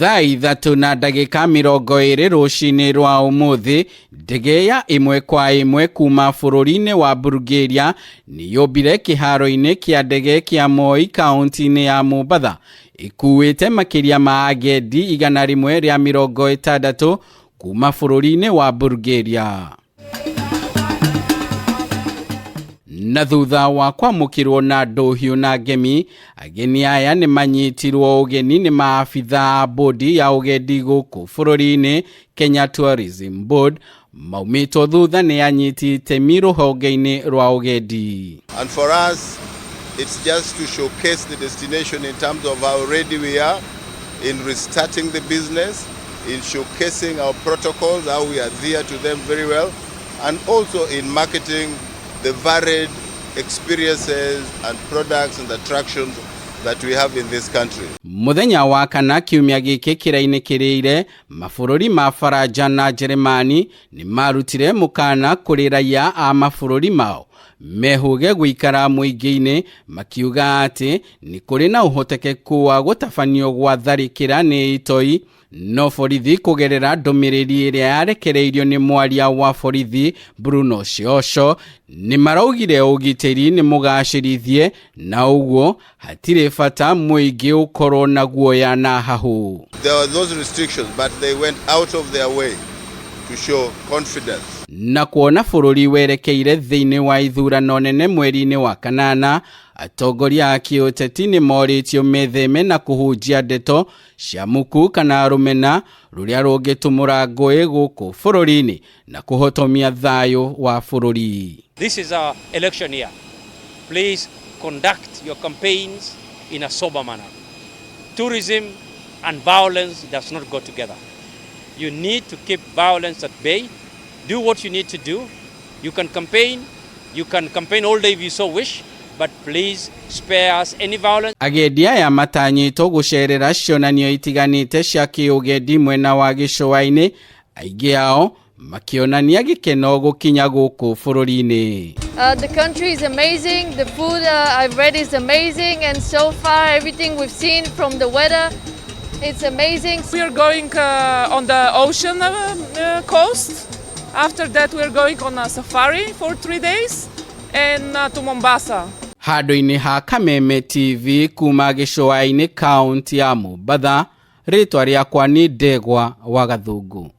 Thaa 3:20 ruciini rwa umuthi, ndege ya imwe kwa imwe kuuma bururi-ini wa Bulgaria niyobire kiharo-ini kia ndege kia Moi kaunti-ini ya Mombasa ikuite makiria ma agendi 160 kuuma bururi-ini wa Bulgaria. Na thutha wa kwamukirwo na ndohiũ na ngemi, ageni aya nĩ manyitirwo ũgeni nĩ maabitha bodi ya ũgendi gũkũ bũrũri-inĩ Kenya Tourism Board, maumĩtwo thutha nĩ anyiti itemi rũhonge-inĩ rwa ũgendi. And for us, it's just to showcase the destination in terms of how ready we are in restarting the business, in showcasing our protocols, how we adhere to them very well, and also in marketing the varied experiences and products and attractions that we have in this country. Muthenya wa kana kiumia giki kiraine kirire, mabũrũri ma Faranja na Jeremani ni marutire mukana kuri raya a mabũrũri mao mehuge guikara muingi-ini, makiuga ati ni kuri na uhotekeku wa gũtabanio gwa tharikira ni itoi, no borithi kugerera ndumiriri iria yarekereirio ni mwaria wa borithi Bruno Ciosho ni maraugire ugitiri ni mugacirithie, na uguo hatire bata muingi ukorwo na guoya na hahu. There were those restrictions, but they went out of their way to show confidence. Na kuona bũrũri werekeire thĩinĩ wa ithurano nene mweri-inĩ wa kanana, atongoria a kĩũteti nĩ moritio metheme na kũhunjia ndeto cia muku kana rũmena rũrĩa rũngĩtumũra ngũĩ gũkũ bũrũri-inĩ na kũhotomia thayũ wa bũrũri. This is our election year. Please conduct your campaigns in a sober manner. Tourism and violence does not go together. You need to keep violence at bay. Do what you need to do. You can campaign all day if you so wish, but please spare us any violence. Agendi aya matanyitwo gucerera cionanio itiganite cia kiugendi mwena wa gĩcũa-inĩ, aingĩ ao makionania gĩkeno gũkinya gũkũ bũrũri-inĩ. The country is amazing, the food I've read is amazing, and so far everything we've seen from the weather, it's amazing. We are going on the ocean coast. After that we are going on a safari for 3 days and to Mombasa. Handũ-inĩ ha Kameme TV kuuma gĩcũa-inĩ kaunti ya Mombasa, rĩtwa rĩakwa nĩ Ndegwa wa Gathũngũ.